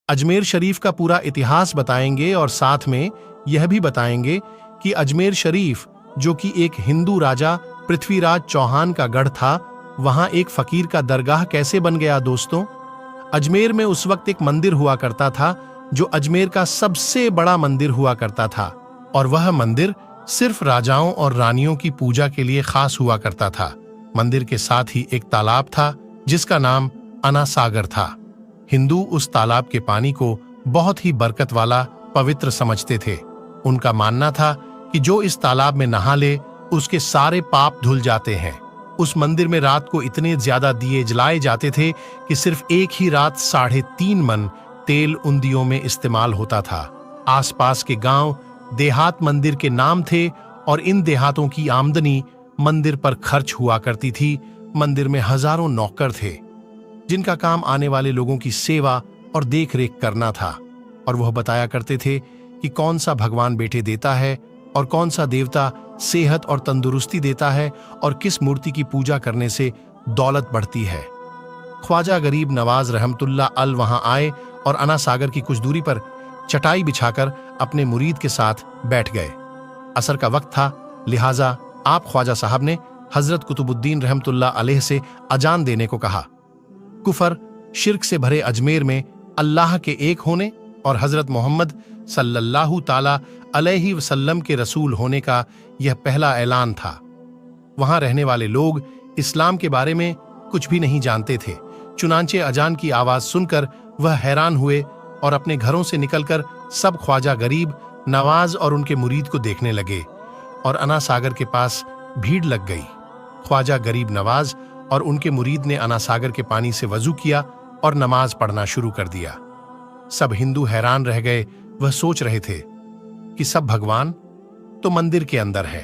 अजमेर शरीफ का पूरा इतिहास बताएंगे और साथ में यह भी बताएंगे कि अजमेर शरीफ, जो कि एक हिंदू राजा पृथ्वीराज चौहान का गढ़ था, वहां एक फकीर का दरगाह कैसे बन गया। दोस्तों, अजमेर में उस वक्त एक मंदिर हुआ करता था जो अजमेर का सबसे बड़ा मंदिर हुआ करता था, और वह मंदिर सिर्फ राजाओं और रानियों की पूजा के लिए खास हुआ करता था। मंदिर के साथ ही एक तालाब था जिसका नाम अना सागर था। हिंदू उस तालाब के पानी को बहुत ही बरकत वाला, पवित्र समझते थे। उनका मानना था कि जो इस तालाब में नहा ले उसके सारे पाप धुल जाते हैं। उस मंदिर में रात को इतने ज्यादा दिए जलाए जाते थे कि सिर्फ एक ही रात 3.5 मन तेल उन दियों में इस्तेमाल होता था। आसपास के गांव देहात मंदिर के नाम थे और इन देहातों की आमदनी मंदिर पर खर्च हुआ करती थी। मंदिर में हजारों नौकर थे जिनका काम आने वाले लोगों की सेवा और देखरेख करना था, और वह बताया करते थे कि कौन सा भगवान बेटे देता है और कौन सा देवता सेहत और तंदुरुस्ती देता है और किस मूर्ति की पूजा करने से दौलत बढ़ती है। ख्वाजा गरीब नवाज रहमतुल्लाह अल वहां आए और अना सागर की कुछ दूरी पर चटाई बिछाकर अपने मुरीद के साथ बैठ गए। असर का वक्त था, लिहाजा आप ख्वाजा साहब ने हजरत कुतुबुद्दीन रहमतुल्लाह अलैह से अजान देने को कहा। कुफर शिर्क से भरे अजमेर में अल्लाह के एक होने और हजरत मोहम्मद सल्लल्लाहु ताला अलैहि वसल्लम के रसूल होने का यह पहला ऐलान था। वहां रहने वाले लोग इस्लाम के बारे में कुछ भी नहीं जानते थे। चुनांचे अजान की आवाज सुनकर वह हैरान हुए और अपने घरों से निकलकर सब ख्वाजा गरीब नवाज और उनके मुरीद को देखने लगे, और अना सागर के पास भीड़ लग गई। ख्वाजा गरीब नवाज और उनके मुरीद ने अना सागर के पानी से वजू किया और नमाज पढ़ना शुरू कर दिया। सब हिंदू हैरान रह गए। वह सोच रहे थे कि सब भगवान तो मंदिर के अंदर है,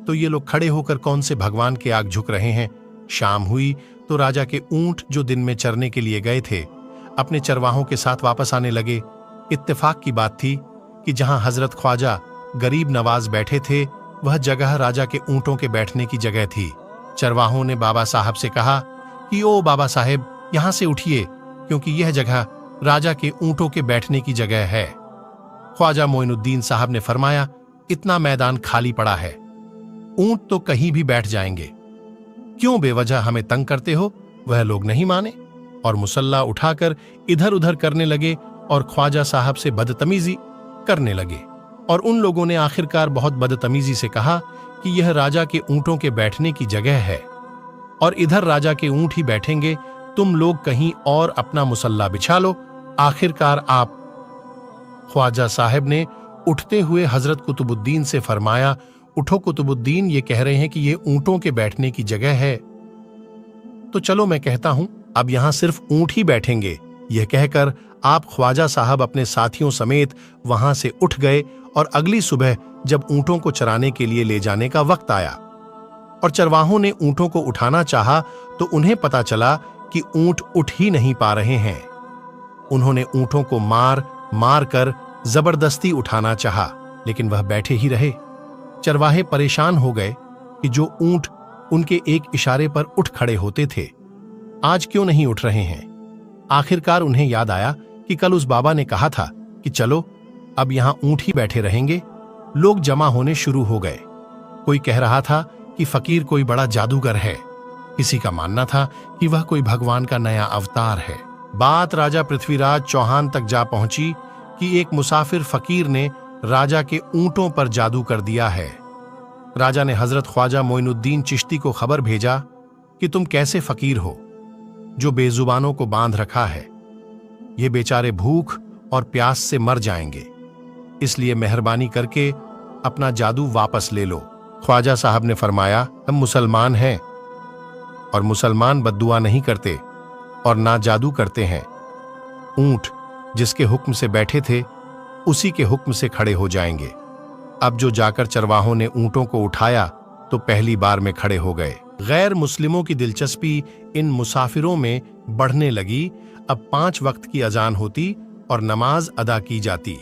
तो ये लोग खड़े होकर कौन से भगवान के आग झुक रहे हैं। शाम हुई तो राजा के ऊंट जो दिन में चरने के लिए गए थे अपने चरवाहों के साथ वापस आने लगे। इत्तेफाक की बात थी कि जहां हजरत ख्वाजा गरीब नवाज बैठे थे वह जगह राजा के ऊंटों के बैठने की जगह थी। चरवाहों ने बाबा साहब से कहा कि ओ बाबा साहेब, यहां से उठिए, क्योंकि यह जगह राजा के ऊंटों के बैठने की जगह है। ख्वाजा मोइनुद्दीन साहब ने फरमाया, इतना मैदान खाली पड़ा है, ऊंट तो कहीं भी बैठ जाएंगे, क्यों बेवजह हमें तंग करते हो। वह लोग नहीं माने और मुसल्ला उठाकर इधर उधर करने लगे और ख्वाजा साहब से बदतमीजी करने लगे, और उन लोगों ने आखिरकार बहुत बदतमीजी से कहा कि यह राजा के ऊंटों के बैठने की जगह है और इधर राजा के ऊंट ही बैठेंगे, तुम लोग कहीं और अपना मुसल्ला बिछा लो। आखिरकार आप ख्वाजा साहब ने उठते हुए हजरत कुतुबुद्दीन से फरमाया, उठो कुतुबुद्दीन, ये कह रहे हैं कि ये ऊंटों के बैठने की जगह है, तो चलो मैं कहता हूं अब यहां सिर्फ ऊंट ही बैठेंगे। यह कहकर आप ख्वाजा साहब अपने साथियों समेत वहां से उठ गए, और अगली सुबह जब ऊंटों को चराने के लिए ले जाने का वक्त आया और चरवाहों ने ऊंटों को उठाना चाहा तो उन्हें पता चला कि ऊंट उठ ही नहीं पा रहे हैं। उन्होंने ऊंटों को मार मार कर जबरदस्ती उठाना चाहा, लेकिन वह बैठे ही रहे। चरवाहे परेशान हो गए कि जो ऊंट उनके एक इशारे पर उठ खड़े होते थे आज क्यों नहीं उठ रहे हैं। आखिरकार उन्हें याद आया कि कल उस बाबा ने कहा था कि चलो अब यहां ऊंट ही बैठे रहेंगे। लोग जमा होने शुरू हो गए। कोई कह रहा था कि फकीर कोई बड़ा जादूगर है, किसी का मानना था कि वह कोई भगवान का नया अवतार है। बात राजा पृथ्वीराज चौहान तक जा पहुंची कि एक मुसाफिर फकीर ने राजा के ऊंटों पर जादू कर दिया है। राजा ने हजरत ख्वाजा मोइनुद्दीन चिश्ती को खबर भेजा कि तुम कैसे फकीर हो जो बेजुबानों को बांध रखा है, ये बेचारे भूख और प्यास से मर जाएंगे, इसलिए मेहरबानी करके अपना जादू वापस ले लो। ख्वाजा साहब ने फरमाया, हम मुसलमान हैं और मुसलमान बद्दुआ नहीं करते और ना जादू करते हैं। ऊंट जिसके हुक्म से बैठे थे उसी के हुक्म से खड़े हो जाएंगे। अब जो जाकर चरवाहों ने ऊंटों को उठाया तो पहली बार में खड़े हो गए। गैर मुस्लिमों की दिलचस्पी इन मुसाफिरों में बढ़ने लगी। अब 5 वक्त की अजान होती और नमाज अदा की जाती।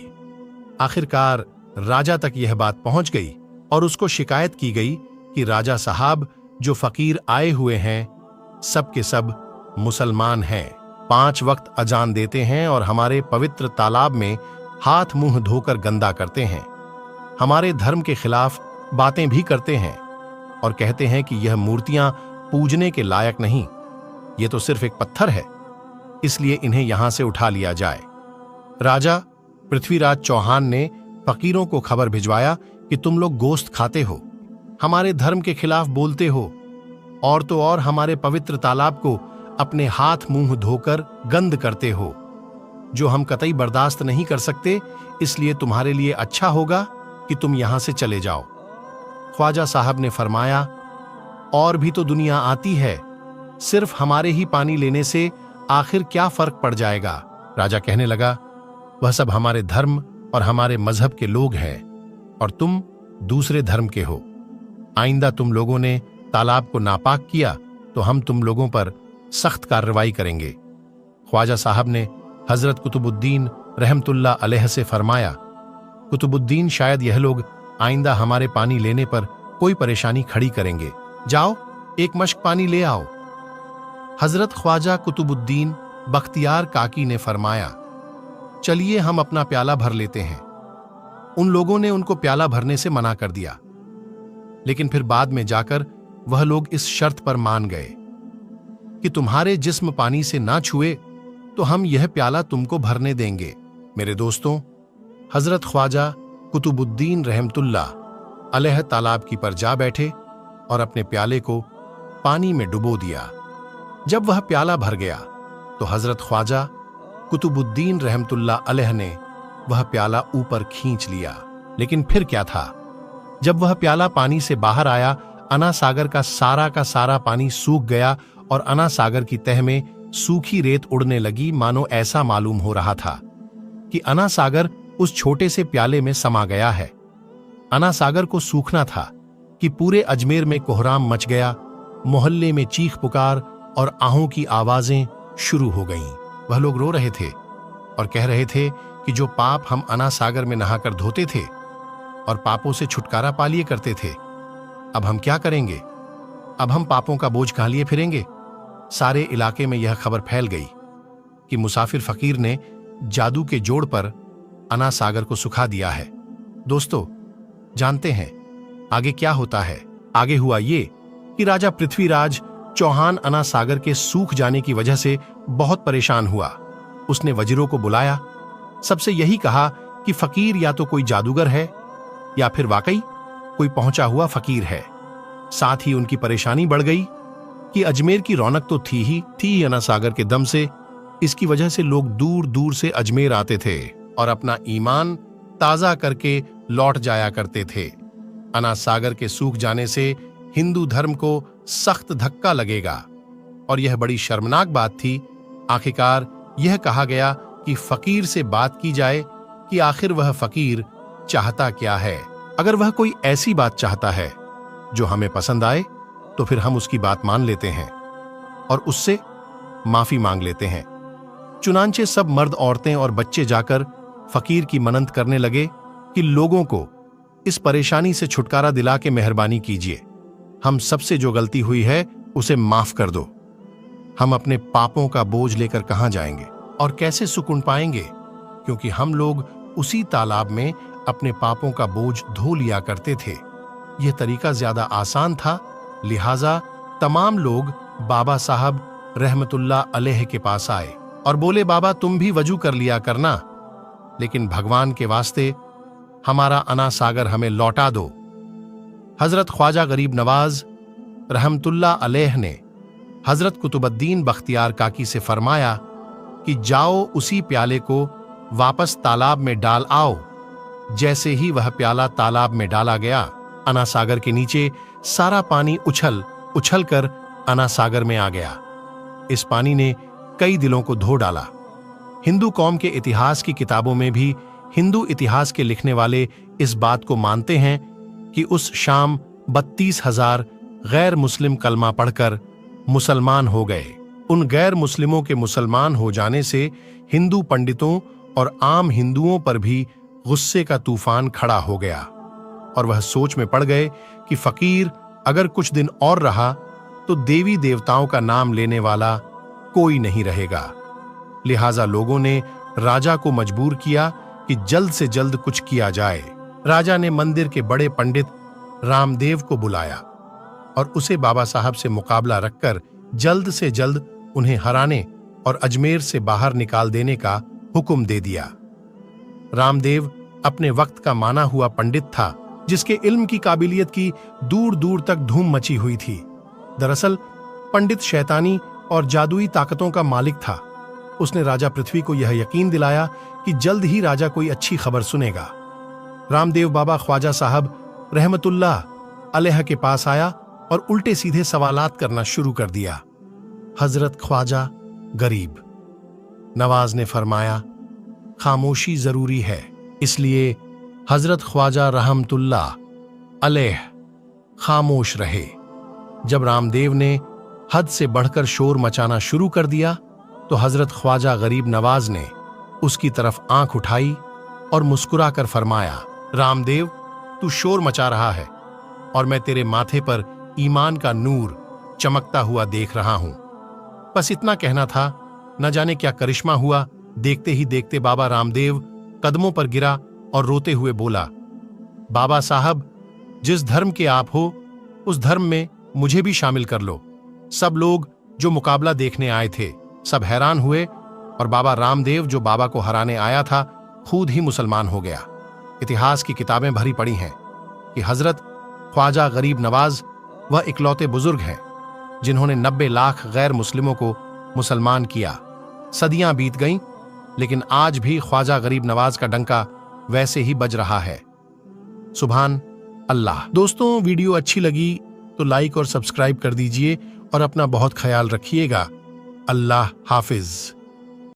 आखिरकार राजा तक यह बात पहुंच गई और उसको शिकायत की गई कि राजा साहब जो फकीर आए हुए हैं सब के सब मुसलमान हैं। 5 वक्त अजान देते हैं और हमारे पवित्र तालाब में हाथ मुंह धोकर गंदा करते हैं। हमारे धर्म के खिलाफ बातें भी करते हैं और कहते हैं कि यह मूर्तियां पूजने के लायक नहीं, ये तो सिर्फ एक पत्थर है, इसलिए इन्हें यहां से उठा लिया जाए। राजा पृथ्वीराज चौहान ने फकीरों को खबर भिजवाया कि तुम लोग गोश्त खाते हो, हमारे धर्म के खिलाफ बोलते हो और तो और हमारे पवित्र तालाब को अपने हाथ मुंह धोकर गंद करते हो, जो हम कतई बर्दाश्त नहीं कर सकते। इसलिए तुम्हारे लिए अच्छा होगा कि तुम यहां से चले जाओ। ख्वाजा साहब ने फरमाया, और भी तो दुनिया आती है, सिर्फ हमारे ही पानी लेने से आखिर क्या फर्क पड़ जाएगा। राजा कहने लगा, वह सब हमारे धर्म और हमारे मजहब के लोग हैं और तुम दूसरे धर्म के हो। आइंदा तुम लोगों ने तालाब को नापाक किया तो हम तुम लोगों पर सख्त कार्रवाई करेंगे। ख्वाजा साहब ने हजरत कुतुबुद्दीन रहमतुल्लाह अलैह से फरमाया, कुतुबुद्दीन, शायद यह लोग आइंदा हमारे पानी लेने पर कोई परेशानी खड़ी करेंगे, जाओ एक मश्क पानी ले आओ। हजरत ख्वाजा कुतुबुद्दीन बख्तियार काकी ने फरमाया, चलिए हम अपना प्याला भर लेते हैं। उन लोगों ने उनको प्याला भरने से मना कर दिया, लेकिन फिर बाद में जाकर वह लोग इस शर्त पर मान गए कि तुम्हारे जिस्म पानी से ना छुए तो हम यह प्याला तुमको भरने देंगे। मेरे दोस्तों, हजरत ख्वाजा कुतुबुद्दीन रहमतुल्लाह अलैह तालाब की पर जा बैठे और अपने प्याले को पानी में डुबो दिया। जब वह प्याला भर गया तो हजरत ख्वाजा कुतुबुद्दीन रहमतुल्लाह अलैह ने वह प्याला ऊपर खींच लिया। लेकिन फिर क्या था, जब वह प्याला पानी से बाहर आया, अना सागर का सारा पानी सूख गया और अना सागर की तह में सूखी रेत उड़ने लगी। मानो ऐसा मालूम हो रहा था कि अना सागर उस छोटे से प्याले में समा गया है। अना सागर को सूखना था कि पूरे अजमेर में कोहराम मच गया। मोहल्ले में चीख पुकार और आहों की आवाजें शुरू हो गईं। वह लोग रो रहे थे और कह रहे थे कि जो पाप हम अना सागर में नहाकर धोते थे और पापों से छुटकारा पा लिए करते थे, अब हम क्या करेंगे? अब हम पापों का बोझ कहां लिए फिरेंगे? सारे इलाके में यह खबर फैल गई कि मुसाफिर फकीर ने जादू के जोड़ पर अना सागर को सुखा दिया है। दोस्तों, जानते हैं आगे क्या होता है? आगे हुआ ये कि राजा पृथ्वीराज चौहान अना सागर के सूख जाने की वजह से बहुत परेशान हुआ। उसने वजीरों को बुलाया, सबसे यही कहा कि फकीर या तो कोई जादूगर है या फिर वाकई कोई पहुंचा हुआ फकीर है। साथ ही उनकी परेशानी बढ़ गई कि अजमेर की रौनक तो थी अना सागर के दम से। इसकी वजह से लोग दूर दूर से अजमेर आते थे और अपना ईमान ताजा करके लौट जाया करते थे। अना सागर के सूख जाने से हिंदू धर्म को सख्त धक्का लगेगा और यह बड़ी शर्मनाक बात थी। आखिरकार यह कहा गया कि फकीर से बात की जाए कि आखिर वह फकीर चाहता क्या है। अगर वह कोई ऐसी बात चाहता है जो हमें पसंद आए तो फिर हम उसकी बात मान लेते हैं और उससे माफी मांग लेते हैं। चुनांचे सब मर्द, औरतें और बच्चे जाकर फकीर की मन्नत करने लगे कि लोगों को इस परेशानी से छुटकारा दिला के मेहरबानी कीजिए, हम सबसे जो गलती हुई है उसे माफ कर दो। हम अपने पापों का बोझ लेकर कहां जाएंगे और कैसे सुकून पाएंगे, क्योंकि हम लोग उसी तालाब में अपने पापों का बोझ धो लिया करते थे। यह तरीका ज्यादा आसान था, लिहाजा तमाम लोग बाबा साहब रहमतुल्लाह अलैह के पास आए और बोले, बाबा तुम भी वजू कर लिया करना, लेकिन भगवान के वास्ते हमारा अना सागर हमें लौटा दो। हजरत ख्वाजा गरीब नवाज रहमतुल्लाह अलैह ने हजरत कुतुबुद्दीन बख्तियार काकी से फरमाया कि जाओ उसी प्याले को वापस तालाब में डाल आओ। जैसे ही वह प्याला तालाब में डाला गया, अना सागर के नीचे सारा पानी उछल उछल कर अना सागर में आ गया। इस पानी ने कई दिलों को धो डाला। हिंदू कौम के इतिहास की किताबों में भी हिंदू इतिहास के लिखने वाले इस बात को मानते हैं कि उस शाम 32,000 गैर मुस्लिम कलमा पढ़कर मुसलमान हो गए। उन गैर मुस्लिमों के मुसलमान हो जाने से हिंदू पंडितों और आम हिंदुओं पर भी गुस्से का तूफान खड़ा हो गया और वह सोच में पड़ गए कि फकीर अगर कुछ दिन और रहा तो देवी देवताओं का नाम लेने वाला कोई नहीं रहेगा। लिहाजा लोगों ने राजा को मजबूर किया कि जल्द से जल्द कुछ किया जाए। राजा ने मंदिर के बड़े पंडित रामदेव को बुलाया और उसे बाबा साहब से मुकाबला रखकर जल्द से जल्द उन्हें हराने और अजमेर से बाहर निकाल देने का हुक्म दे दिया। रामदेव अपने वक्त का माना हुआ पंडित था, जिसके इल्म की काबिलियत की दूर दूर तक धूम मची हुई थी। दरअसल पंडित शैतानी और जादुई ताकतों का मालिक था। उसने राजा पृथ्वी को यह यकीन दिलाया कि जल्द ही राजा कोई अच्छी खबर सुनेगा। रामदेव बाबा ख्वाजा साहब रहमतुल्लाह अलैह के पास आया और उल्टे सीधे सवालात करना शुरू कर दिया। हजरत ख्वाजा गरीब नवाज ने फरमाया, खामोशी जरूरी है, इसलिए हजरत ख्वाजा रहमतुल्लाह अलैह खामोश रहे। जब रामदेव ने हद से बढ़कर शोर मचाना शुरू कर दिया तो हजरत ख्वाजा गरीब नवाज ने उसकी तरफ आंख उठाई और मुस्कुराकर फरमाया, रामदेव, तू शोर मचा रहा है और मैं तेरे माथे पर ईमान का नूर चमकता हुआ देख रहा हूं। बस इतना कहना था, न जाने क्या करिश्मा हुआ। देखते ही देखते बाबा रामदेव कदमों पर गिरा और रोते हुए बोला, बाबा साहब, जिस धर्म के आप हो उस धर्म में मुझे भी शामिल कर लो। सब लोग जो मुकाबला देखने आए थे सब हैरान हुए और बाबा रामदेव जो बाबा को हराने आया था खुद ही मुसलमान हो गया। इतिहास की किताबें भरी पड़ी हैं कि हजरत ख्वाजा गरीब नवाज वह इकलौते बुजुर्ग हैं जिन्होंने 90 लाख गैर मुस्लिमों को मुसलमान किया। सदियां बीत गईं, लेकिन आज भी ख्वाजा गरीब नवाज का डंका वैसे ही बज रहा है। सुभान अल्लाह। दोस्तों, वीडियो अच्छी लगी तो लाइक और सब्सक्राइब कर दीजिए और अपना बहुत ख्याल रखिएगा। अल्लाह हाफिज।